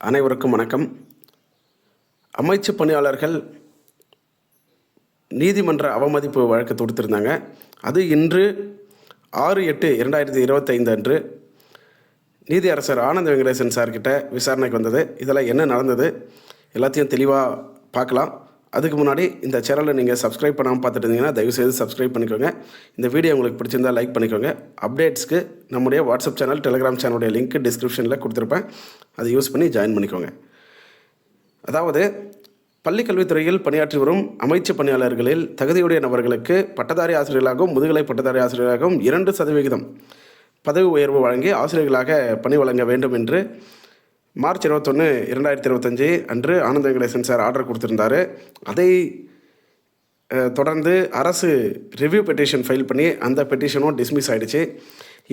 அனைவருக்கும் வணக்கம். அமைச்சு பணியாளர்கள் நீதிமன்ற அவமதிப்பு வழக்கு தொடுத்திருந்தாங்க. அது இன்று 6/8/2025 அன்று நீதியரசர் ஆனந்த வெங்கடேசன் சார்கிட்ட விசாரணைக்கு வந்தது. இதில் என்ன நடந்தது எல்லாத்தையும் தெளிவாக பார்க்கலாம். அதுக்கு முன்னாடி இந்த சேனலை நீங்கள் சப்ஸ்கிரைப் பண்ணாமல் பார்த்துட்டு இருந்தீங்கன்னா தயவுசெய்து சப்ஸ்கிரைப் பண்ணிக்கோங்க. இந்த வீடியோ உங்களுக்கு பிடிச்சிருந்தால் லைக் பண்ணிக்கோங்க. அப்டேட்ஸ்க்கு நம்முடைய வாட்ஸ்அப் சேனல், டெலிகிராம் சேனலுடைய லிங்க் டிஸ்கிரிப்ஷனில் கொடுத்துருப்பேன். அதை யூஸ் பண்ணி ஜாயின் பண்ணிக்கோங்க. அதாவது பள்ளிக்கல்வித்துறையில் பணியாற்றி வரும் அமைச்சு பணியாளர்களில் தகுதியுடைய நபர்களுக்கு பட்டதாரி ஆசிரியர்களாகவும் முதுகலை பட்டதாரி ஆசிரியர்களாகவும் 2% பதவி உயர்வு வழங்கி ஆசிரியர்களாக பணி வழங்க வேண்டும் என்று மார்ச் 21, 2025 அன்று ஆனந்த வெங்கடேசன் சார் ஆர்டர் கொடுத்துருந்தார். அதை தொடர்ந்து அரசு ரிவ்யூ பெட்டிஷன் ஃபைல் பண்ணி அந்த பெட்டிஷனும் டிஸ்மிஸ் ஆகிடுச்சு.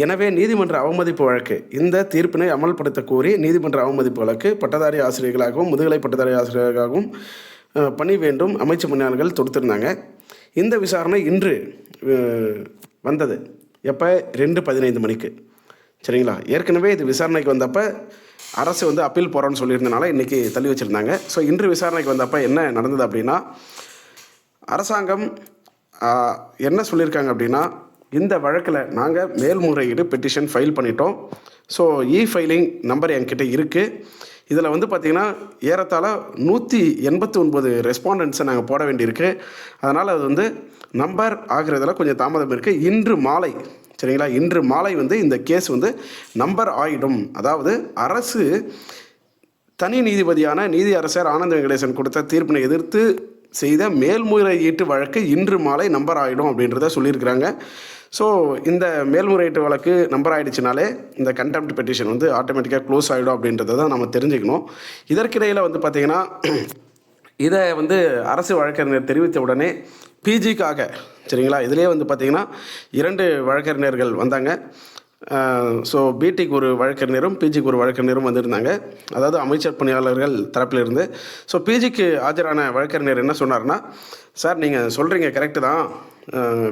எனவே நீதிமன்ற அவமதிப்பு வழக்கு இந்த தீர்ப்பினை அமல்படுத்த கோரி நீதிமன்ற அவமதிப்பு வழக்கு பட்டதாரி ஆசிரியர்களாகவும் முதுகலை பட்டதாரி ஆசிரியர்களாகவும் பணி வேண்டும் அமைச்சு பணியாளர்கள் தொடுத்திருந்தாங்க. இந்த விசாரணை இன்று வந்தது. எப்போ? 2:15 மணிக்கு. சரிங்களா? ஏற்கனவே இது விசாரணைக்கு வந்தப்போ அரசு அப்பீல் போகிறோன்னு சொல்லியிருந்தனால இன்றைக்கி தள்ளி வச்சுருந்தாங்க. ஸோ இன்று விசாரணைக்கு வந்தப்போ என்ன நடந்தது அப்படின்னா, அரசாங்கம் என்ன சொல்லியிருக்காங்க அப்படின்னா, இந்த வழக்கில் நாங்கள் மேல்முறையீடு பெட்டிஷன் ஃபைல் பண்ணிட்டோம். ஸோ ஃபைலிங் நம்பர் என்கிட்ட இருக்குது. இதில் பார்த்திங்கன்னா ஏறத்தாழ 189 ரெஸ்பாண்டன்ஸை நாங்கள் போட வேண்டியிருக்கு. அதனால் அது நம்பர் ஆகிறதுல கொஞ்சம் தாமதம் இருக்குது. இன்று மாலை, சரிங்களா, இன்று மாலை இந்த கேஸ் நம்பர் ஆகிடும். அதாவது அரசு தனி நீதிபதியான நீதியரசர் ஆனந்த வெங்கடேசன் கொடுத்த தீர்ப்பினை எதிர்த்து செய்த மேல்முறையீட்டு வழக்கு இன்று மாலை நம்பர் ஆகிடும் அப்படின்றத சொல்லியிருக்கிறாங்க. ஸோ இந்த மேல்முறையீட்டு வழக்கு நம்பர் ஆகிடுச்சினாலே இந்த கண்டெம்ட் பெட்டிஷன் ஆட்டோமேட்டிக்காக க்ளோஸ் ஆகிடும் அப்படின்றத தான் நம்ம தெரிஞ்சுக்கணும். இதற்கிடையில் பார்த்திங்கன்னா இதை அரசு வழக்கறிஞர் தெரிவித்த உடனே பிஜிக்காக, சரிங்களா, இதிலே பார்த்திங்கன்னா 2 வழக்கறிஞர்கள் வந்தாங்க. ஸோ பிடிக்கு ஒரு வழக்கறிஞரும் பிஜிக்கு ஒரு வழக்கறிஞரும் வந்திருந்தாங்க. அதாவது அமைச்சர் பணியாளர்கள் தரப்பிலிருந்து. ஸோ பிஜிக்கு ஆஜரான வழக்கறிஞர் என்ன சொன்னார்னா, சார் நீங்கள் சொல்கிறீங்க கரெக்டு தான்,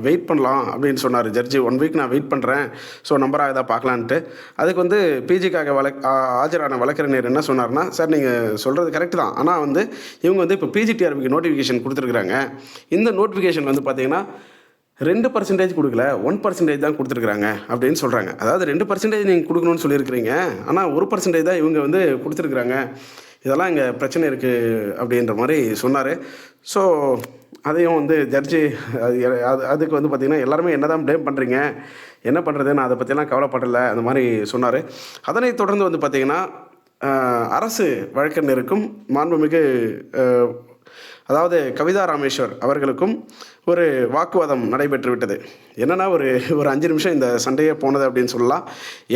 வெயிட் பண்ணலாம் அப்படின்னு சொன்னார் ஜட்ஜி. 1 வீக் நான் வெயிட் பண்ணுறேன், ஸோ நம்பராக இதாக பார்க்கலான்ட்டு. அதுக்கு பிஜிக்காக ஆஜரான வழக்கறிஞர் என்ன சொன்னார்னா, சார் நீங்கள் சொல்கிறது கரெக்டு தான், ஆனால் இவங்க இப்போ பிஜிடிஆர்பிக்கு நோட்டிஃபிகேஷன் கொடுத்துருக்குறாங்க. இந்த நோட்டிஃபிகேஷன் பார்த்திங்கன்னா 2% கொடுக்கல, 1% தான் கொடுத்துருக்குறாங்க அப்படின்னு சொல்கிறாங்க. அதாவது 2% நீங்கள் கொடுக்கணும்னு சொல்லியிருக்கிறீங்க, ஆனால் 1% தான் இவங்க கொடுத்துருக்குறாங்க. இதெல்லாம் இங்கே பிரச்சனை இருக்குது அப்படின்ற மாதிரி சொன்னார். ஸோ அதையும் ஜட்ஜி அதுக்கு பார்த்திங்கன்னா எல்லாருமே என்ன தான் ப்ளேம் பண்ணுறீங்க, என்ன பண்ணுறது, நான் அதை பற்றிலாம் கவலைப்படலை அந்த மாதிரி சொன்னார். அதனைத் தொடர்ந்து பார்த்திங்கன்னா அரசு வழக்கறிஞருக்கும் மாண்புமிகு அதாவது கவிதா ராமேஸ்வர் அவர்களுக்கும் ஒரு வாக்குவாதம் நடைபெற்று விட்டது. என்னென்னா ஒரு 5 நிமிஷம் இந்த சண்டையே போனது அப்படின்னு சொல்லலாம்.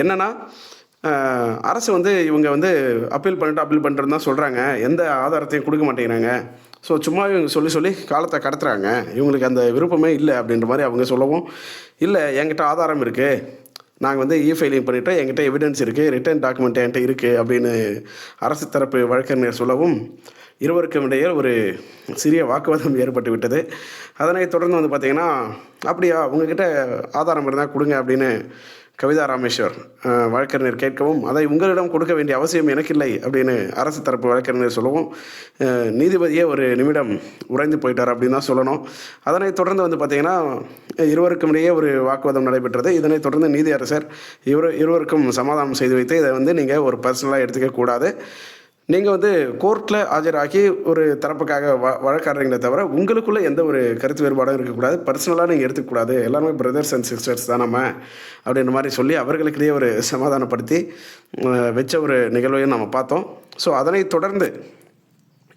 என்னென்னா அரசு இவங்க அப்பீல் பண்ணிட்டு தான் சொல்கிறாங்க, எந்த ஆதாரத்தையும் கொடுக்க மாட்டேங்கிறாங்க. ஸோ சும்மா இவங்க சொல்லி காலத்தை கடத்துகிறாங்க, இவங்களுக்கு அந்த விருப்பமே இல்லை அப்படின்ற மாதிரி அவங்க சொல்லவும், இல்லை என்கிட்ட ஆதாரம் இருக்குது, நாங்கள் ஃபைலிங் பண்ணிவிட்டோம், என்கிட்ட எவிடன்ஸ் இருக்குது, ரிட்டன் டாக்குமெண்ட் என்கிட்ட இருக்குது அப்படின்னு அரசு தரப்பு வழக்கறிஞர் சொல்லவும் இருவருக்கும் இடையே ஒரு சிறிய வாக்குவாதம் ஏற்பட்டு விட்டது. அதனை தொடர்ந்து பார்த்திங்கன்னா, அப்படியா உங்ககிட்ட ஆதாரம் இருந்தால் கொடுங்க அப்படின்னு கவிதா ராமேஸ்வர் வழக்கறிஞர் கேட்கவும், அதை உங்களிடம் கொடுக்க வேண்டிய அவசியம் எனக்கு இல்லை அப்படின்னு அரசு தரப்பு வழக்கறிஞர் சொல்லவும், நீதிபதியே ஒரு நிமிடம் உறைந்து போயிட்டார் அப்படின்னு தான் சொல்லணும். அதனைத் தொடர்ந்து பார்த்திங்கன்னா இருவருக்கும் இடையே ஒரு வாக்குவாதம் நடைபெற்றது. இதனைத் தொடர்ந்து நீதியரசர் இருவருக்கும் சமாதானம் செய்து வைத்து, இதை நீங்கள் ஒரு பர்சனலாக எடுத்துக்கக்கூடாது, நீங்கள் கோர்ட்டில் ஆஜராகி ஒரு தரப்புக்காக வழக்காடுறீங்களே தவிர உங்களுக்குள்ளே எந்த ஒரு கருத்து வேறுபாடும் இருக்கக்கூடாது, பர்சனலாக நீங்கள் எடுத்துக்கூடாது, எல்லாருமே பிரதர்ஸ் அண்ட் சிஸ்டர்ஸ் தான் நம்ம அப்படின்ற மாதிரி சொல்லி அவர்களுக்கிடையே ஒரு சமாதானப்படுத்தி வச்ச ஒரு நிகழ்வையும் நம்ம பார்த்தோம். ஸோ அதனை தொடர்ந்து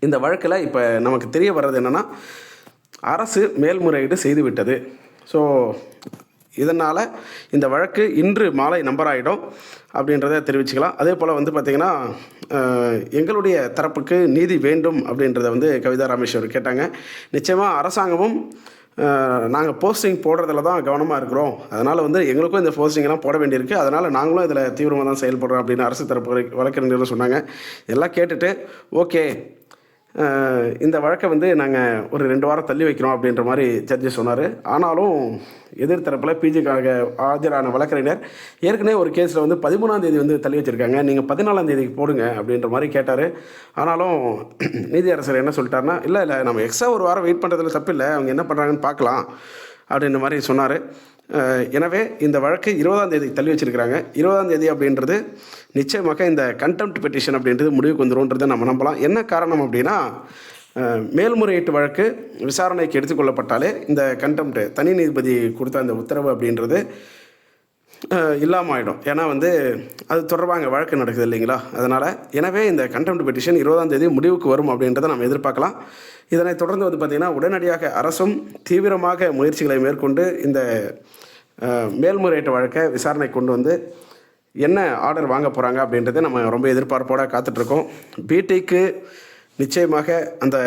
இந்த வழக்கில் இப்போ நமக்கு தெரிய வர்றது என்னென்னா, அரசு மேல்முறையீடு செய்துவிட்டது. ஸோ இதனால் இந்த வழக்கு இன்று மாலை நம்பர் ஆகிடும் அப்படின்றத தெரிவிச்சுக்கலாம். அதே போல் பார்த்திங்கன்னா எங்களுடைய தரப்புக்கு நீதி வேண்டும் அப்படின்றத கவிதா ராமேஸ்வர் கேட்டாங்க. நிச்சயமாக அரசாங்கமும் நாங்கள் போஸ்டிங் போடுறதுல தான் கவனமாக இருக்கிறோம், அதனால் எங்களுக்கும் இந்த போஸ்டிங்கெல்லாம் போட வேண்டியிருக்கு, அதனால் நாங்களும் இதில் தீவிரமாக தான் செயல்படுறோம் அப்படின்னு அரசு தரப்பு வழக்கறிஞர்கள் சொன்னாங்க. எல்லாம் கேட்டுட்டு ஓகே இந்த வழக்கை வந்து நாங்கள் ஒரு 2 வாரம் தள்ளி வைக்கிறோம் அப்படின்ற மாதிரி ஜட்ஜி சொன்னார். ஆனாலும் எதிர்த்தரப்பில் பிஜிக்காக ஆஜரான வழக்கறிஞர் ஏற்கனவே ஒரு கேஸில் வந்து 13ஆம் தேதி வந்து தள்ளி வச்சுருக்காங்க, நீங்கள் 14ஆம் தேதிக்கு போடுங்க அப்படின்ற மாதிரி கேட்டார். ஆனாலும் நீதியரசர் என்ன சொல்லிட்டாருன்னா, இல்லை நம்ம எக்ஸ்ட்ரா ஒரு வாரம் வெயிட் பண்ணுறதுல தப்பு இல்லை, அவங்க என்ன பண்ணுறாங்கன்னு பார்க்கலாம் அப்படின்ற மாதிரி சொன்னார். எனவே இந்த வழக்கு 20ஆம் தேதி தள்ளி வச்சுருக்கிறாங்க. 20ஆம் தேதி அப்படின்றது நிச்சயமாக இந்த கண்டெம்ட் பெட்டிஷன் அப்படின்றது முடிவுக்கு வந்துடும்ன்றதை நம்ம நம்பலாம். என்ன காரணம் அப்படின்னா, மேல்முறையீட்டு வழக்கு விசாரணைக்கு எடுத்துக்கொள்ளப்பட்டாலே இந்த கண்டெம்ட் தனி நீதிபதி கொடுத்த அந்த உத்தரவு அப்படின்றது இல்லாமல் ஆகிடும். ஏன்னா வந்து அது தொடர்பாக அங்கே வழக்கு நடக்குது இல்லைங்களா, அதனால். எனவே இந்த கண்டெம்ட் பெட்டிஷன் 20ஆம் தேதி முடிவுக்கு வரும் அப்படின்றத நம்ம எதிர்பார்க்கலாம். இதனைத் தொடர்ந்து வந்து பார்த்திங்கன்னா, உடனடியாக அரசும் தீவிரமாக முயற்சிகளை மேற்கொண்டு இந்த மேல்முறையீட்டு வழக்கை விசாரணை கொண்டு வந்து என்ன ஆர்டர் வாங்க போகிறாங்க அப்படின்றத நம்ம ரொம்ப எதிர்பார்ப்போடு காத்துட்ருக்கோம். பிடிக்கு நிச்சயமாக அந்த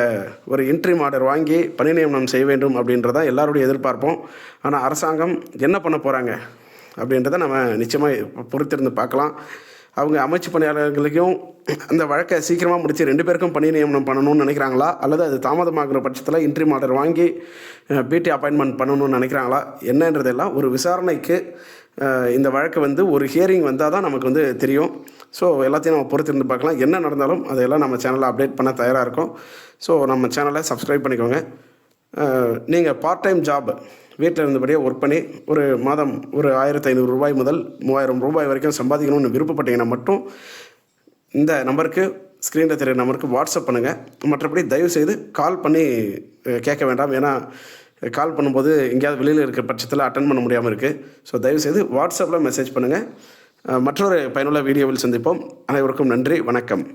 ஒரு இன்ட்ரீம் ஆர்டர் வாங்கி பணி நியமனம் செய்ய வேண்டும் அப்படின்றதான் எல்லாருடைய எதிர்பார்ப்போம். ஆனால் அரசாங்கம் என்ன பண்ண போகிறாங்க அப்படின்றத நம்ம நிச்சயமாக பொறுத்திருந்து பார்க்கலாம். அவங்க அமைச்சு பணியாளர்களுக்கும் அந்த வழக்கை சீக்கிரமாக முடித்து 2 பேருக்கும் பணி நியமனம் பண்ணணும்னு நினைக்கிறாங்களா, அல்லது அது தாமதமாகிற பட்சத்தில் இன்ட்ரீம் ஆர்டர் வாங்கி பிடி அப்பாயின்மெண்ட் பண்ணணும்னு நினைக்கிறாங்களா என்னன்றதெல்லாம் ஒரு விசாரணைக்கு இந்த வழக்கு வந்து ஒரு ஹியரிங் வந்தால் தான் நமக்கு வந்து தெரியும். ஸோ எல்லாத்தையும் நம்ம பொறுத்திருந்து பார்க்கலாம். என்ன நடந்தாலும் அதையெல்லாம் நம்ம சேனலில் அப்டேட் பண்ண தயாராக இருக்கும். ஸோ நம்ம சேனலை சப்ஸ்கிரைப் பண்ணிக்கோங்க. நீங்கள் பார்ட் டைம் ஜாப் வீட்டில் இருந்தபடியே ஒர்க் பண்ணி ஒரு மாதம் ஒரு 1500 ரூபாய் முதல் 3000 ரூபாய் வரைக்கும் சம்பாதிக்கணும்னு விருப்பப்பட்டீங்கன்னா மட்டும் இந்த நம்பருக்கு, ஸ்க்ரீனில் தெரிகிற நம்பருக்கு வாட்ஸ்அப் பண்ணுங்கள். மற்றபடி தயவுசெய்து கால் பண்ணி கேட்க வேண்டாம். ஏன்னா கால் பண்ணும்போது எங்கேயாவது வெளியில் இருக்கிற பட்சத்தில் அட்டன் பண்ண முடியாமல் இருக்குது. ஸோ தயவுசெய்து வாட்ஸ்அப்பில் மெசேஜ் பண்ணுங்கள். மற்றொரு பயனுள்ள வீடியோவில் சந்திப்போம். அனைவருக்கும் நன்றி, வணக்கம்.